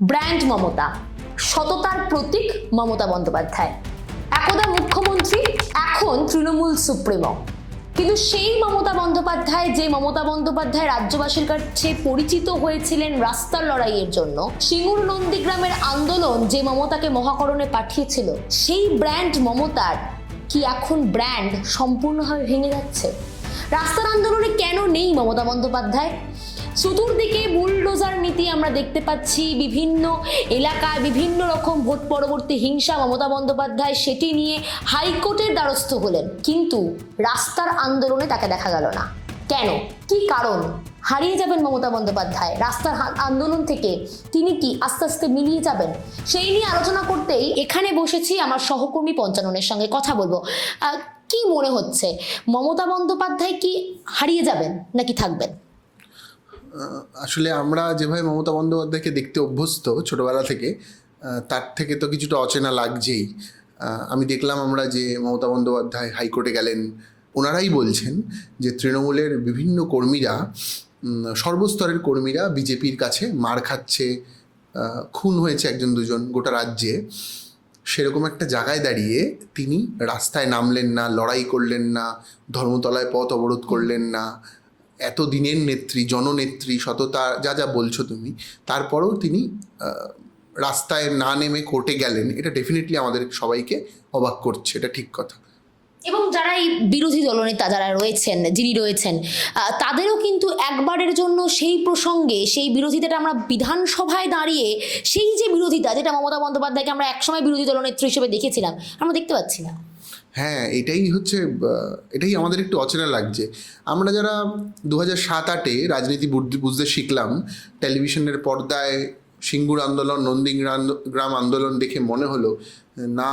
Brand Mamata, সততার প্রতীক মমতা বন্দ্যোপাধ্যায়, একদা মুখ্যমন্ত্রী, এখন তৃণমূল সুপ্রিমো। কিন্তু সেই মমতা বন্দ্যোপাধ্যায়, যে মমতা বন্দ্যোপাধ্যায় রাজ্যবাসীর কাছে পরিচিত হয়েছিলেন রাস্তার লড়াইয়ের জন্য, সিঙ্গুর নন্দীগ্রামের আন্দোলন যে মমতাকে মহাকরণে পাঠিয়েছিল, সেই ব্র্যান্ড মমতার কি এখন ব্র্যান্ড সম্পূর্ণভাবে ভেঙে যাচ্ছে? রাস্তার আন্দোলনে কেন নেই মমতা বন্দ্যোপাধ্যায়? চতুর্দিকে বুলডোজার নীতি আমরা দেখতে পাচ্ছি, বিভিন্ন এলাকায় বিভিন্ন রকম ভোট পরবর্তী হিংসা। মমতা বন্দ্যোপাধ্যায় সেটি নিয়ে হাইকোর্টের দ্বারস্থ হলেন, কিন্তু রাস্তার আন্দোলনে তাকে দেখা গেল না। কেন? কি কারণ? হারিয়ে যাবেন মমতা বন্দ্যোপাধ্যায় রাস্তার আন্দোলন থেকে? তিনি কি আস্তে আস্তে মিলিয়ে যাবেন? সেই নিয়ে আলোচনা করতেই এখানে বসেছি, আমার সহকর্মী পঞ্চাননের সঙ্গে কথা বলবো। কি মনে হচ্ছে, মমতা বন্দ্যোপাধ্যায় কি হারিয়ে যাবেন নাকি থাকবেন? আসলে আমরা যেভাবে মমতা বন্দ্যোপাধ্যায়কে দেখতে অভ্যস্ত ছোটবেলা থেকে, তার থেকে তো কিছুটা অচেনা লাগছেই। আমি দেখলাম আমরা যে মমতা বন্দ্যোপাধ্যায় হাইকোর্টে গেলেন, ওনারাই বলছেন যে তৃণমূলের বিভিন্ন কর্মীরা, সর্বস্তরের কর্মীরা বিজেপির কাছে মার খাচ্ছে, খুন হয়েছে একজন দুজন গোটা রাজ্যে। সেরকম একটা জায়গায় দাঁড়িয়ে তিনি রাস্তায় নামলেন না, লড়াই করলেন না, ধর্মতলায় পথ অবরোধ করলেন না। এত দিনের নেত্রী, জননেত্রী, সততা, যা যা বলছো তুমি, তারপরেও তিনি রাস্তায় না নেমে কোর্টে গেলেন। এটা ডেফিনেটলি আমাদের সবাইকে অবাক করছে, এটা ঠিক কথা। এবং যারা এই বিরোধী দলনেতা যারা রয়েছেন, যিনি রয়েছেন, তাদেরও কিন্তু একবারের জন্য সেই প্রসঙ্গে, সেই বিরোধিতাটা আমরা বিধানসভায় দাঁড়িয়ে, সেই যে বিরোধিতা যেটা মমতা বন্দ্যোপাধ্যায়কে আমরা একসময় বিরোধী দলনেত্রী হিসেবে দেখেছিলাম, আমরা দেখতে পাচ্ছি না। হ্যাঁ, এটাই আমাদের একটু অচেনা লাগছে। আমরা যারা 2007-08 রাজনীতি বুঝতে শিখলাম, টেলিভিশনের পর্দায় সিঙ্গুর আন্দোলন, নন্দীগ্রাম আন্দোলন দেখে মনে হলো না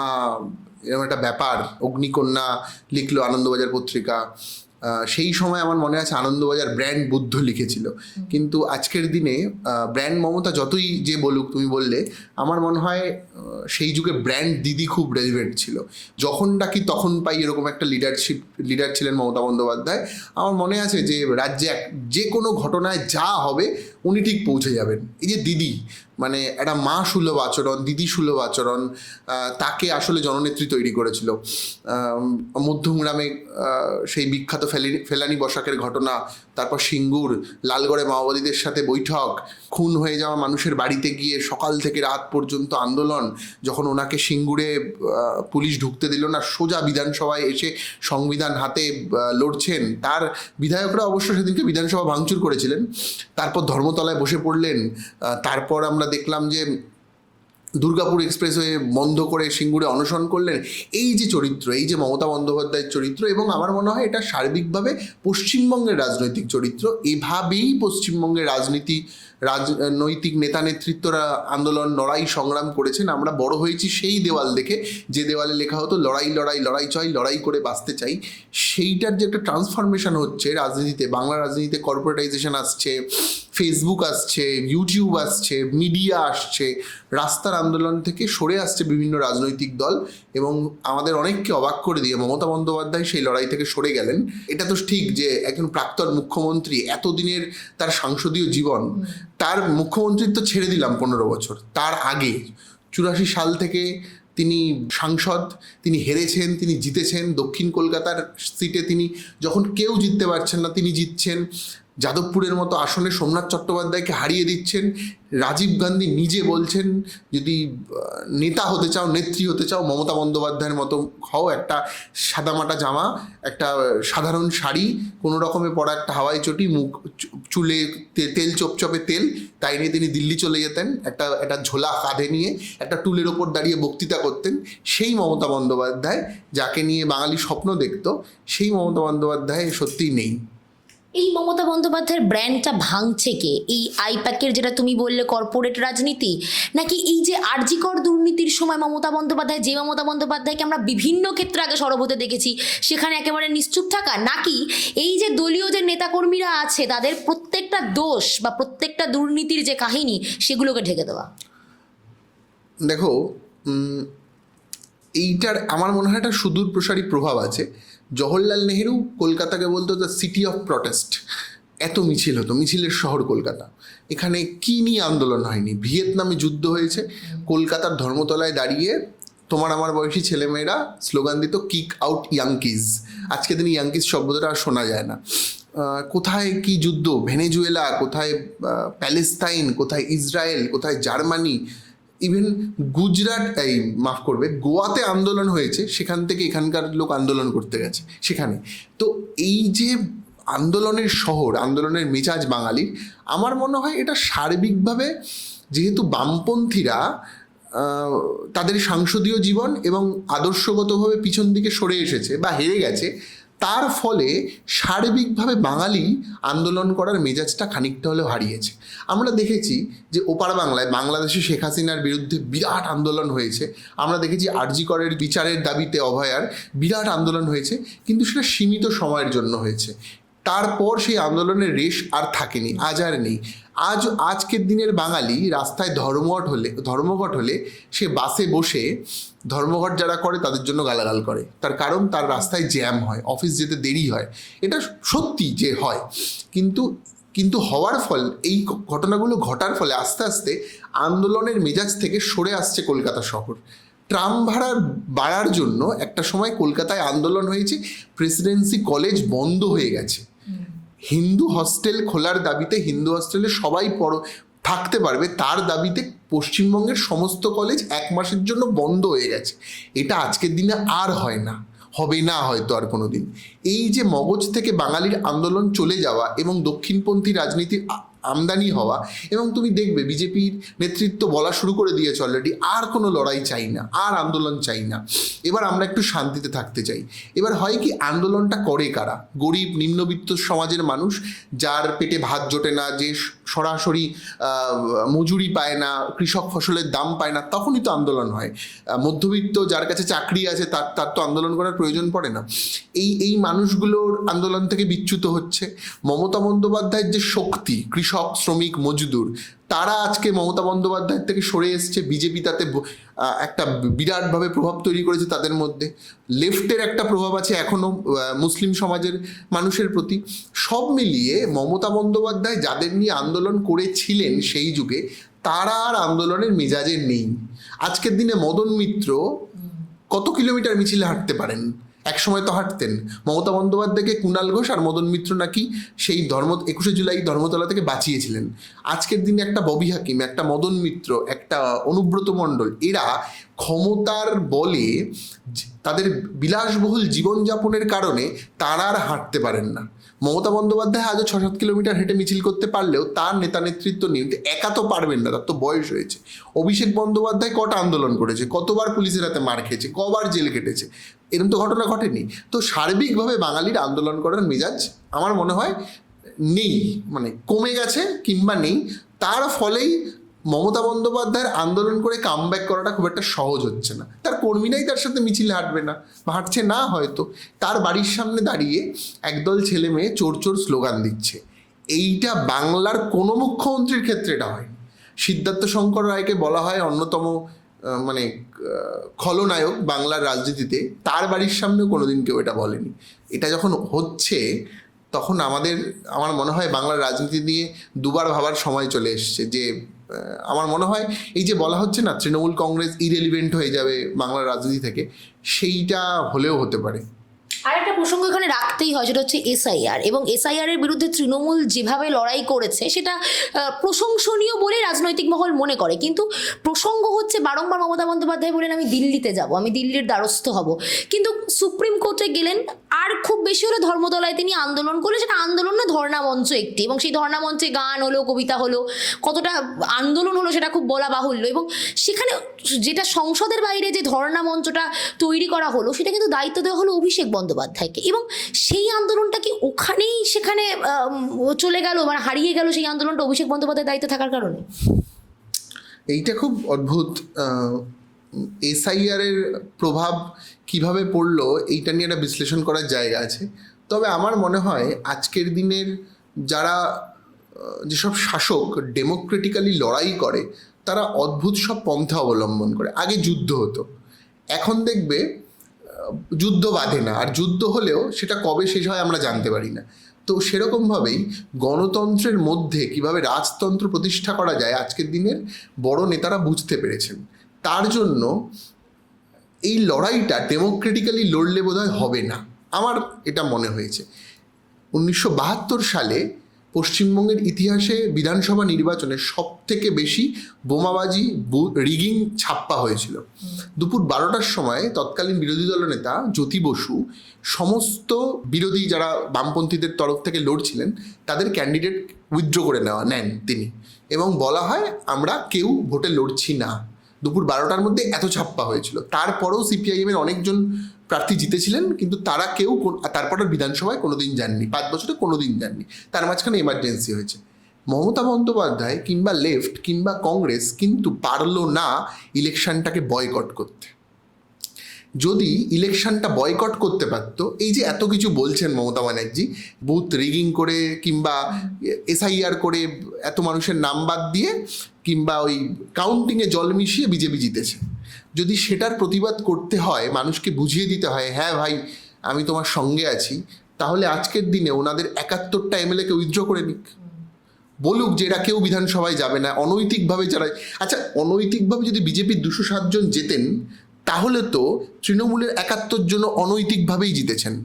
এরকম একটা ব্যাপার। অগ্নিকন্যা লিখলো আনন্দবাজার পত্রিকা, সেই সময় আমার মনে আছে আনন্দবাজার ব্র্যান্ড বুদ্ধ লিখেছিল। কিন্তু আজকের দিনে ব্র্যান্ড মমতা যতই যে বলুক, তুমি বললে, আমার মনে হয় সেই যুগে ব্র্যান্ড দিদি খুব রেলিভেন্ট ছিল। যখন ডাকি তখন পাই, এরকম একটা লিডার ছিলেন মমতা বন্দ্যোপাধ্যায়। আমার মনে আছে যে রাজ্যে যে কোনো ঘটনায় যা হবে উনি ঠিক পৌঁছে যাবেন। এই যে দিদি, মানে একটা মা সুলভ আচরণ, দিদি সুলভ আচরণ, তাকে আসলে জননেত্রী তৈরি করেছিল। মধ্যমগ্রামে সেই বিখ্যাত ফেলানি বসাকের ঘটনা, তারপর সিঙ্গুর, লালগড়ে মাওবাদীদের সাথে বৈঠক, খুন হয়ে যাওয়া মানুষের বাড়িতে গিয়ে সকাল থেকে রাত পর্যন্ত আন্দোলন, যখন ওনাকে সিঙ্গুরে পুলিশ ঢুকতে দিল না, সোজা বিধানসভায় এসে সংবিধান হাতে লড়ছেন। তার বিধায়করা অবশ্য সেদিনকে বিধানসভা ভাঙচুর করেছিলেন। তারপর ধর্মতলায় বসে পড়লেন। তারপর আমরা দেখলাম যে দুর্গাপুর এক্সপ্রেসওয়ে বন্ধ করে সিঙ্গুরে অনশন করলেন। এই যে চরিত্র, এই যে মমতা বন্দ্যোপাধ্যায়ের চরিত্র, এবং আমার মনে হয় এটা সার্বিকভাবে পশ্চিমবঙ্গের রাজনৈতিক চরিত্র। এভাবেই পশ্চিমবঙ্গের রাজনৈতিক নেতা নেতৃত্বরা আন্দোলন, লড়াই, সংগ্রাম করেছেন। আমরা বড় হয়েছি সেই দেওয়াল দেখে, যে দেওয়ালে লেখা হতো লড়াই লড়াই লড়াই চাই, লড়াই করে বাঁচতে চাই। সেইটার যে একটা ট্রান্সফরমেশন হচ্ছে রাজনীতিতে, বাংলা রাজনীতিতে কর্পোরেটাইজেশন আসছে, ফেসবুক আসছে, ইউটিউব আসছে, মিডিয়া আসছে, রাস্তার আন্দোলন থেকে সরে আসছে বিভিন্ন রাজনৈতিক দল, এবং আমাদের অনেককে অবাক করে দিয়ে মমতা বন্দ্যোপাধ্যায় সেই লড়াই থেকে সরে গেলেন। এটা তো ঠিক যে একজন প্রাক্তন মুখ্যমন্ত্রী, এতদিনের তার সাংসদীয় জীবন, তার মুখ্যমন্ত্রিত্ব ছেড়ে দিলাম 15 বছর, তার আগে 84 সাল থেকে তিনি সাংসদ, তিনি হেরেছেন, তিনি জিতেছেন। দক্ষিণ কলকাতার সিটে তিনি যখন কেউ জিততে পারছেন না, তিনি জিতছেন। যাদবপুরের মতো আসনে সোমনাথ চট্টোপাধ্যায়কে হারিয়ে দিচ্ছেন। রাজীব গান্ধী নিজে বলছেন, যদি নেতা হতে চাও, নেত্রী হতে চাও, মমতা বন্দ্যোপাধ্যায়ের মতো হও। একটা সাদামাটা জামা, একটা সাধারণ শাড়ি, কোনো রকমে পরা একটা হাওয়াই চটি, মুখ চুলে তেল, চপচপে তেল, তাই নিয়ে তিনি দিল্লি চলে যেতেন, একটা ঝোলা কাঁধে নিয়ে একটা টুলের ওপর দাঁড়িয়ে বক্তৃতা করতেন। সেই মমতা বন্দ্যোপাধ্যায়, যাকে নিয়ে বাঙালি স্বপ্ন দেখত, সেই মমতা বন্দ্যোপাধ্যায় সত্যিই নেই। এই মমতা বন্দ্যোপাধ্যায়ের ব্র্যান্ডটা ভাঙছে কে? এই আইপ্যাকের যেটা তুমি বললে কর্পোরেট রাজনীতি, নাকি এই যে আরজিকর দুর্নীতির সময় মমতা বন্দ্যোপাধ্যায়, যে মমতা বন্দ্যোপাধ্যায়কে আমরা বিভিন্ন ক্ষেত্রে আগে সরব হতে দেখেছি, সেখানে একেবারে নিশ্চুপ থাকা, নাকি এই যে দলীয় যে নেতাকর্মীরা আছে তাদের প্রত্যেকটা দোষ বা প্রত্যেকটা দুর্নীতির যে কাহিনী, সেগুলোকে ঢেকে দেওয়া? দেখো, এইটার আমার মনে হয় একটা সুদূর প্রসারী প্রভাব আছে। জওহরলাল নেহেরু কলকাতাকে বলতো দ্য সিটি অফ প্রটেস্ট। এত মিছিল হতো, মিছিলের শহর কলকাতা। এখানে কি নিয়ে আন্দোলন হয়নি? ভিয়েতনামে যুদ্ধ হয়েছে, কলকাতার ধর্মতলায় দাঁড়িয়ে তোমার আমার বয়সী ছেলেমেয়েরা স্লোগান দিত কিক আউট ইয়াংকিজ। আজকে দিনে ইয়াংকিজ শব্দটা আর শোনা যায় না। কোথায় কি যুদ্ধ, ভেনেজুয়েলা, কোথায় প্যালেস্তাইন, কোথায় ইসরায়েল, কোথায় জার্মানি, ইভেন গুজরাট, মাফ করবে, গোয়াতে আন্দোলন হয়েছে, সেখান থেকে এখানকার লোক আন্দোলন করতে গেছে সেখানে। তো এই যে আন্দোলনের শহর, আন্দোলনের মেজাজ বাঙালির, আমার মনে হয় এটা সার্বিকভাবে, যেহেতু বামপন্থীরা তাদের সাংসদীয় জীবন এবং আদর্শগতভাবে পিছন দিকে সরে এসেছে বা হেরে গেছে, তার ফলে সার্বিকভাবে বাঙালি আন্দোলন করার মেজাজটা খানিকটা হলেও হারিয়েছে। আমরা দেখেছি যে ওপার বাংলায়, বাংলাদেশে শেখ হাসিনার বিরুদ্ধে বিরাট আন্দোলন হয়েছে। আমরা দেখেছি আরজি করের বিচারের দাবিতে অভয়ার বিরাট আন্দোলন হয়েছে, কিন্তু সেটা সীমিত সময়ের জন্য হয়েছে। তারপর সেই আন্দোলনের রেশ আর থাকেনি, আজ আর নেই। আজকের দিনের বাঙালি রাস্তায় ধর্মঘট হলে সে বাসে বসে, ধর্মঘট যারা করে তাদের জন্য গালাগাল করে, তার কারণ তার রাস্তায় জ্যাম হয়, অফিস যেতে দেরি হয়। এটা সত্যি যে হয়, কিন্তু হওয়ার ফল, এই ঘটনাগুলো ঘটার ফলে আস্তে আস্তে আন্দোলনের মেজাজ থেকে সরে আসছে কলকাতা শহর। ট্রাম ভাড়া বাড়ার জন্য একটা সময় কলকাতায় আন্দোলন হয়েছে, প্রেসিডেন্সি কলেজ বন্ধ হয়ে গেছে। হিন্দু হস্টেল খোলার দাবিতে, হিন্দু হস্টেলে সবাই থাকতে পারবে তার দাবিতে পশ্চিমবঙ্গের সমস্ত কলেজ 1 মাসের জন্য বন্ধ হয়ে গেছে। এটা আজকের দিনে আর হয় না, হবে না হয়তো আর কোনো দিন। এই যে মগজ থেকে বাঙালির আন্দোলন চলে যাওয়া এবং দক্ষিণপন্থী রাজনীতির আমদানি হওয়া, এবং তুমি দেখবে বিজেপির নেতৃত্ব বলা শুরু করে দিয়েছে অলরেডি, আর কোনো লড়াই চাই না, আর আন্দোলন চাই না, এবার আমরা একটু শান্তিতে থাকতে চাই। এবার হয় কি, আন্দোলনটা করে কারা? গরিব নিম্নবিত্ত সমাজের মানুষ, যার পেটে ভাত জোটে না, যে সরাসরি মজুরি পায় না, কৃষক ফসলের দাম পায় না, তখনই তো আন্দোলন হয়। মধ্যবিত্ত যার কাছে চাকরি আছে তার তো আন্দোলন করার প্রয়োজন পড়ে না। এই মানুষগুলোর আন্দোলন থেকে বিচ্যুত হচ্ছে। মমতা বন্দ্যোপাধ্যায়ের যে শক্তি, কৃষক, শ্রমিক, মজদুর, তারা আজকে মমতা বন্দ্যোপাধ্যায়ের থেকে সরে এসছে। বিজেপি তাতে একটা বিরাটভাবে প্রভাব তৈরি করেছে তাদের মধ্যে। লেফটের একটা প্রভাব আছে এখনো মুসলিম সমাজের মানুষের প্রতি। সব মিলিয়ে মমতা বন্দ্যোপাধ্যায় যাদের নিয়ে আন্দোলন করেছিলেন সেই যুগে, তারা আর আন্দোলনের মেজাজে নেই। আজকের দিনে মদন মিত্র কত কিলোমিটার মিছিলে হাঁটতে পারেন? একসময় তো হাঁটতেন। মমতা বন্দ্যোপাধ্যায়কে কুণাল ঘোষ আর মদন মিত্র নাকি সেই 21শে জুলাই ধর্মতলা থেকে বাঁচিয়েছিলেন। আজকের দিনে একটা ববি হাকিম, একটা মদন মিত্র, একটা অনুব্রত মণ্ডল, এরা ক্ষমতার বলে তাদের বিলাসবহুল জীবনযাপনের কারণে তারা আর হাঁটতে পারেন না। মমতা বন্দ্যোপাধ্যায় আজও 6-7 কিলোমিটার হেঁটে মিছিল করতে পারলেও তার নেতা নেতৃত্ব নিয়ে একা তো পারবেন না, তার তো বয়স হয়েছে। অভিষেক বন্দ্যোপাধ্যায় কটা আন্দোলন করেছে, কতবার পুলিশের হাতে মার খেয়েছে, কবার জেল কেটেছে, এরকম তো ঘটনা ঘটেনি। তো সার্বিকভাবে বাঙালির আন্দোলন করার মেজাজ আমার মনে হয় নেই, মানে কমে গেছে কিংবা নেই। তার ফলেই মমতা বন্দ্যোপাধ্যায়ের আন্দোলন করে কামব্যাক করাটা খুব একটা সহজ হচ্ছে না। তার কর্মীরাই তার সাথে মিছিলে হাঁটবে না, বা হাঁটছে না হয়তো। তার বাড়ির সামনে দাঁড়িয়ে একদল ছেলে মেয়ে চোর চোর স্লোগান দিচ্ছে। এইটা বাংলার কোনো মুখ্যমন্ত্রীর ক্ষেত্রে এটা হয়নি। সিদ্ধার্থ শঙ্কর রায়কে বলা হয় অন্যতম খলনায়ক বাংলার রাজনীতিতে, তার বাড়ির সামনেও কোনোদিন কেউ এটা বলেনি। এটা যখন হচ্ছে তখন আমার মনে হয় বাংলার রাজনীতি নিয়ে দুবার ভাবার সময় চলে এসছে। যে আমার মনে হয় এই যে বলা হচ্ছে না তৃণমূল কংগ্রেস ইরেলিভেন্ট হয়ে যাবে বাংলার রাজনীতি থেকে, সেইটা হলেও হতে পারে। আর একটা প্রসঙ্গ এখানে রাখতেই হয়, সেটা হচ্ছে এসআইআর। এবং এসআইআর এর বিরুদ্ধে তৃণমূল যেভাবে লড়াই করেছে সেটা প্রশংসনীয় বলে রাজনৈতিক মহল মনে করে। কিন্তু প্রসঙ্গ হচ্ছে বারংবার মমতা বন্দ্যোপাধ্যায় বলেন আমি দিল্লিতে যাব, আমি দিল্লির দ্বারস্থ হব, কিন্তু সুপ্রিম কোর্টে গেলেন। আর খুব বেশি হলে ধর্মতলায় তিনি আন্দোলন করলেন, সেটা আন্দোলন না, ধর্ণা মঞ্চ একটি, এবং সেই ধর্ণা মঞ্চে গান হলো, কবিতা হলো, কতটা আন্দোলন হলো সেটা খুব বলা বাহুল্য। এবং সেখানে যেটা সংসদের বাইরে যে ধর্ণা মঞ্চটা তৈরি করা হলো, সেটা কিন্তু দায়িত্ব দেওয়া হলো অভিষেক বন্দ্যোপাধ্যায়কে। এবং সেই আন্দোলনটা কি ওখানেই সেখানে চলে গেল, মানে হারিয়ে গেল সেই আন্দোলনটা অভিষেক বন্দ্যোপাধ্যায়ের দায়িত্ব থাকার কারণে? এইটা খুব অদ্ভুত। এসআইআর এর প্রভাব কিভাবে পড়লো এইটা নিয়ে একটা বিশ্লেষণ করার জায়গা আছে। তবে আমার মনে হয় আজকের দিনের যারা যেসব শাসক ডেমোক্রেটিক্যালি লড়াই করে, তারা অদ্ভুত সব পন্থা অবলম্বন করে। আগে যুদ্ধ হতো, এখন দেখবে যুদ্ধ বাধে না, আর যুদ্ধ হলেও সেটা কবে শেষ হয় আমরা জানতে পারি না। তো সেরকমভাবেই গণতন্ত্রের মধ্যে কিভাবে রাজতন্ত্র প্রতিষ্ঠা করা যায় আজকের দিনের বড় নেতারা বুঝতে পেরেছেন। তার জন্য এই লড়াইটা ডেমোক্রেটিক্যালি লড়লে বোধহয় হবে না, আমার এটা মনে হয়েছে। 1972 সালে পশ্চিমবঙ্গের ইতিহাসে বিধানসভা নির্বাচনে সব থেকে বেশি বোমাবাজি রিগিং ছাপ্পা হয়েছিল। দুপুর 12টার সময় তৎকালীন বিরোধী দলনেতা জ্যোতি বসু সমস্ত বিরোধী যারা বামপন্থীদের তরফ থেকে লড়ছিলেন তাদের ক্যান্ডিডেট উইথড্র করে নেন তিনি, এবং বলা হয় আমরা কেউ ভোটে লড়ছি না। দুপুর 12টার মধ্যে এত ছাপ্পা হয়েছিল। তারপরেও সিপিআইএমের অনেকজন প্রার্থী জিতেছিলেন, কিন্তু তারা কেউ তারপর বিধানসভায় কোনোদিন যাননি, 5 বছরে কোনোদিন যাননি। তার মাঝখানে এমার্জেন্সি হয়েছে। মমতা বন্দ্যোপাধ্যায় কিংবা লেফট কিংবা কংগ্রেস কিন্তু পারল না ইলেকশনটাকে বয়কট করতে। যদি ইলেকশনটা বয়কট করতে পারত, এই যে এত কিছু বলছেন মমতা ব্যানার্জি, বুথ রিগিং করে কিংবা এসআইআর করে এত মানুষের নাম বাদ দিয়ে কিংবা ওই কাউন্টিংয়ে জল মিশিয়ে বিজেপি জিতেছে, যদি সেটার প্রতিবাদ করতে হয়, মানুষকে বুঝিয়ে দিতে হয় হ্যাঁ ভাই আমি তোমার সঙ্গে আছি, তাহলে আজকের দিনে ওনাদের 71টা এমএলএকে উইথড্র করে নিক, বলুক যে এরা কেউ বিধানসভায় যাবে না, অনৈতিকভাবে যারা। আচ্ছা, অনৈতিকভাবে যদি বিজেপির 207 জন জেতেন, তাহলে তো তৃণমূলের 71 জন অনৈতিকভাবেই জিতেছেন,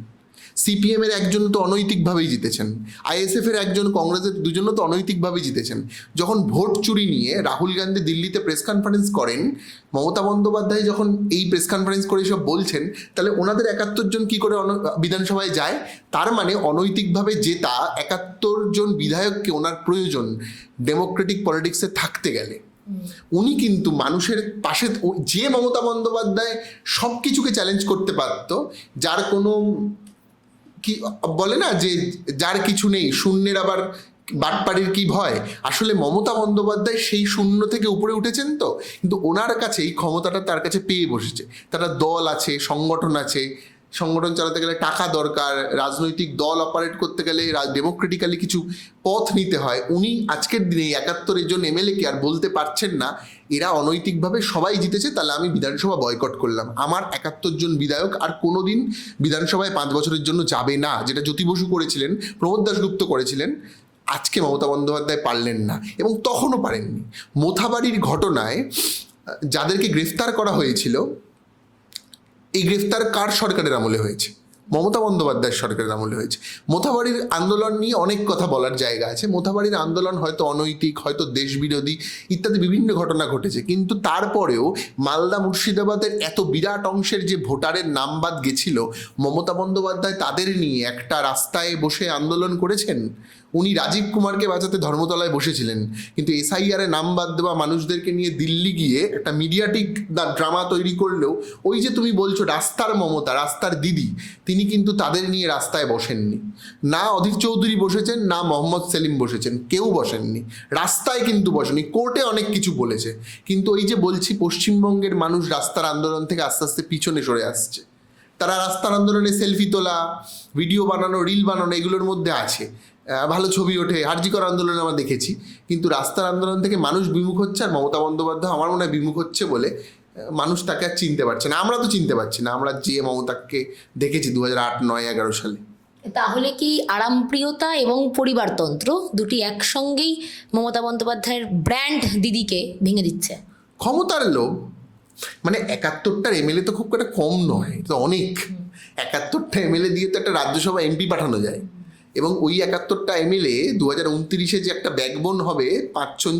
সিপিএমের একজন তো অনৈতিকভাবেই জিতেছেন, আইএসএফ এর একজন, কংগ্রেসের দুজনও তো অনৈতিকভাবেই জিতেছেন। যখন ভোট চুরি নিয়ে রাহুল গান্ধী দিল্লিতে প্রেস কনফারেন্স করেন, মমতা বন্দ্যোপাধ্যায় যখন এই প্রেস কনফারেন্স করে সব বলছেন, তাহলে ওনাদের 71 জন কি করে বিধানসভায় যায়? তার মানে অনৈতিকভাবে জেতা 71 জন বিধায়ককে ওনার প্রয়োজন ডেমোক্রেটিক পলিটিক্সে থাকতে গেলে। উনি কিন্তু মানুষের পাশে, যে মমতা বন্দ্যোপাধ্যায় সব কিছুকে চ্যালেঞ্জ করতে পারত, যার কোনো কি বলে না যে যার কিছু নেই, শূন্যের আবার বাটপাড়ির কি ভয়, আসলে মমতা বন্দ্যোপাধ্যায় সেই শূন্য থেকে উপরে উঠেছেন। তো কিন্তু ওনার কাছে এই ক্ষমতাটা তার কাছে পেয়ে বসেছে। তারা দল আছে, সংগঠন আছে, সংগঠন চালাতে গেলে টাকা দরকার, রাজনৈতিক দল অপারেট করতে গেলে ডেমোক্রেটিক্যালি কিছু পথ নিতে হয়। উনি আজকের দিনে 71 জন এমএলএকে আর বলতে পারছেন না এরা অনৈতিকভাবে সবাই জিতেছে, তাহলে আমি বিধানসভা বয়কট করলাম, আমার 71 জন বিধায়ক আর কোনোদিন বিধানসভায় 5 বছরের জন্য যাবে না, যেটা জ্যোতি বসু করেছিলেন, প্রমোদ দাশগুপ্ত করেছিলেন। আজকে মমতা বন্দ্যোপাধ্যায় পারলেন না, এবং তখনও পারেননি। মোথাবাড়ির ঘটনায় যাদেরকে গ্রেফতার করা হয়েছিল, এই গ্রেফতার কার সরকারের আমলে হয়েছে? মমতা বন্দ্যোপাধ্যায়ের সরকারের আমলে হয়েছে। মোথাবাড়ির আন্দোলন নিয়ে অনেক কথা বলার জায়গা আছে। মোথাবাড়ির আন্দোলন হয়তো অনৈতিক, হয়তো দেশবিরোধী ইত্যাদি বিভিন্ন ঘটনা ঘটেছে, কিন্তু তারপরেও মালদা মুর্শিদাবাদের এত বিরাট অংশের যে ভোটারের নাম বাদ গেছিল, মমতা বন্দ্যোপাধ্যায় তাদের নিয়ে একটা রাস্তায় বসে আন্দোলন করেছেন। উনি রাজীব কুমারকে বাঁচাতে ধর্মতলায় বসেছিলেন, কিন্তু এসআইআরে নাম বাদ দেওয়া মানুষদেরকে নিয়ে দিল্লি গিয়ে একটা মিডিয়াটিক ড্রামা তৈরি করলেও, ওই যে তুমি বলছো রাস্তার মমতা, রাস্তার দিদি, তিনি কিন্তু তাদের নিয়ে রাস্তায় বসেননি। না অধীর চৌধুরী বসেছেন, না মোহাম্মদ সেলিম বসেছেন, কেউ বসেননি, রাস্তায় কিন্তু বসেনি। কোর্টে অনেক কিছু বলেছে, কিন্তু ওই যে বলছি পশ্চিমবঙ্গের মানুষ রাস্তার আন্দোলন থেকে আস্তে আস্তে পিছনে সরে আসছে। তারা রাস্তার আন্দোলনে সেলফি তোলা, ভিডিও বানানো, রিল বানানো, এগুলোর মধ্যে আছে, ভালো ছবি ওঠে, আরজিকর আন্দোলনে আমরা দেখেছি, কিন্তু রাস্তার আন্দোলন থেকে মানুষ বিমুখ হচ্ছে। আর মমতা বন্দ্যোপাধ্যায় আমার মনে হয় বিমুখ হচ্ছে বলে মানুষ তাকে আর চিনতে পারছে না। আমরা তো চিনতে পারছি না, আমরা যে মমতাকে দেখেছি 2008, 9, 11 সালে। তাহলে কি আরামপ্রিয়তা এবং পরিবারতন্ত্র দুটি একসঙ্গেই মমতা বন্দ্যোপাধ্যায়ের ব্র্যান্ড দিদিকে ভেঙে দিচ্ছে? ক্ষমতার লোভ, মানে 71টার এমএলএ তো খুব একটা কম নয়, তো অনেক। 71টা এমএলএ দিয়ে তো একটা রাজ্যসভা এমপি পাঠানো যায়, এবং ওই 71টা এমএলএ 2029-এ যে একটা ব্যাকবোন হবে, 5 জন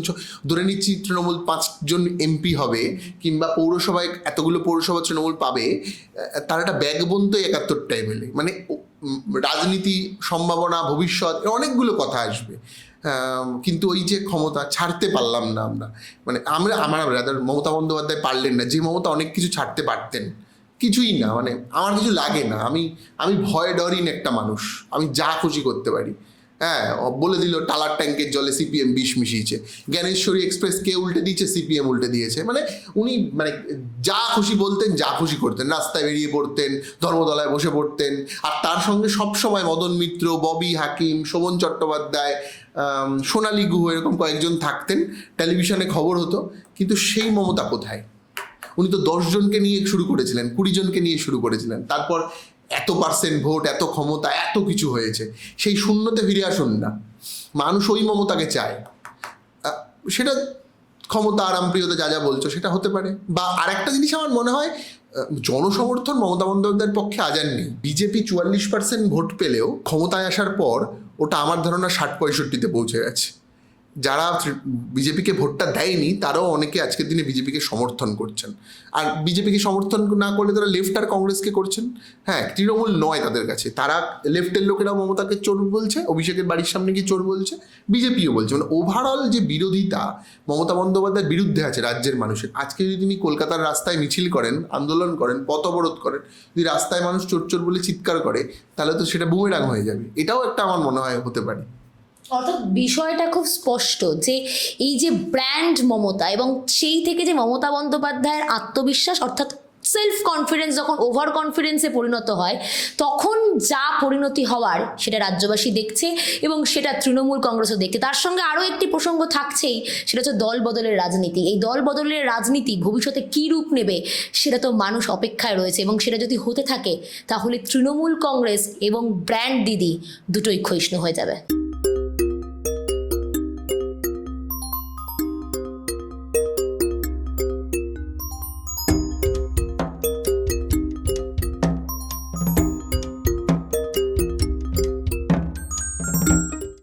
ধরে নিচ্ছি তৃণমূল 5 জন এমপি হবে, কিংবা পৌরসভায় এতগুলো পৌরসভা তৃণমূল পাবে, তার একটা ব্যাকবোন তো 71টা এমএলএ। মানে রাজনীতি, সম্ভাবনা, ভবিষ্যৎ, অনেকগুলো কথা আসবে, কিন্তু ওই যে ক্ষমতা ছাড়তে পারলাম না আমরা, মানে আমার মমতা বন্দ্যোপাধ্যায় পারলেন না, যে মমতা অনেক কিছু ছাড়তে পারতেন। কিছুই না, মানে আমার কিছু লাগে না, আমি ভয় ডরিন একটা মানুষ, আমি যা খুশি করতে পারি। হ্যাঁ, বলে দিল টালার ট্যাঙ্কের জলে সিপিএম বিষ মিশিয়েছে, জ্ঞানেশ্বরী এক্সপ্রেস কে উল্টে দিয়েছে, সিপিএম উল্টে দিয়েছে। মানে উনি মানে যা খুশি বলতেন, যা খুশি করতেন, রাস্তায় বেরিয়ে পড়তেন, ধর্মতলায় বসে পড়তেন। আর তার সঙ্গে সবসময় মদন মিত্র, ববি হাকিম, শোভন চট্টোপাধ্যায়, সোনালী গুহ, এরকম কয়েকজন থাকতেন, টেলিভিশনে খবর হতো। কিন্তু সেই মমতা কোথায়? উনি তো 10 জনকে নিয়ে শুরু করেছিলেন, 20 জনকে নিয়ে শুরু করেছিলেন, তারপর এত পার্সেন্ট ভোট, এত ক্ষমতা, এত কিছু হয়েছে, সেই শূন্যতে ফিরে আসুন না। মানুষ ওই মমতাকে চায়। সেটা ক্ষমতা, আরামপ্রিয়তা যা যা বলছো সেটা হতে পারে। বা আরেকটা জিনিস আমার মনে হয়, জনসমর্থন মমতা বন্দ্যোপাধ্যায়ের পক্ষে আজার নেই। বিজেপি 44% ভোট পেলেও ক্ষমতায় আসার পর ওটা আমার ধারণা 60-65-তে পৌঁছে গেছে। যারা বিজেপিকে ভোটটা দেয়নি তারাও অনেকে আজকের দিনে বিজেপিকে সমর্থন করছেন। আর বিজেপিকে সমর্থন না করলে তারা লেফট আর কংগ্রেসকে করছেন। হ্যাঁ, তৃণমূল নয় তাদের কাছে, তারা লেফটের লোকেরা মমতাকে চোর বলছে, অভিষেকের বাড়ির সামনে গিয়ে চোর বলছে, বিজেপিও বলছে। মানে ওভারঅল যে বিরোধিতা মমতা বন্দ্যোপাধ্যায়ের বিরুদ্ধে আছে রাজ্যের মানুষের, আজকে যদি তিনি কলকাতার রাস্তায় মিছিল করেন, আন্দোলন করেন, পথ অবরোধ করেন, যদি রাস্তায় মানুষ চোর চোর বলে চিৎকার করে, তাহলে তো সেটা বুমেরাং হয়ে যাবে। এটাও একটা আমার মনে হয় হতে পারে। অর্থাৎ বিষয়টা খুব স্পষ্ট যে এই যে ব্র্যান্ড মমতা এবং সেই থেকে যে মমতা বন্দ্যোপাধ্যায়ের আত্মবিশ্বাস অর্থাৎ সেলফ কনফিডেন্স যখন ওভার কনফিডেন্সে পরিণত হয়, তখন যা পরিণতি হওয়ার সেটা রাজ্যবাসী দেখছে এবং সেটা তৃণমূল কংগ্রেসও দেখছে। তার সঙ্গে আরও একটি প্রসঙ্গ থাকছেই, সেটা হচ্ছে দল বদলের রাজনীতি। এই দল বদলের রাজনীতি ভবিষ্যতে কী রূপ নেবে সেটা তো মানুষ অপেক্ষায় রয়েছে, এবং সেটা যদি হতে থাকে তাহলে তৃণমূল কংগ্রেস এবং ব্র্যান্ড দিদি দুটোই ক্ষয়িষ্ণু হয়ে যাবে।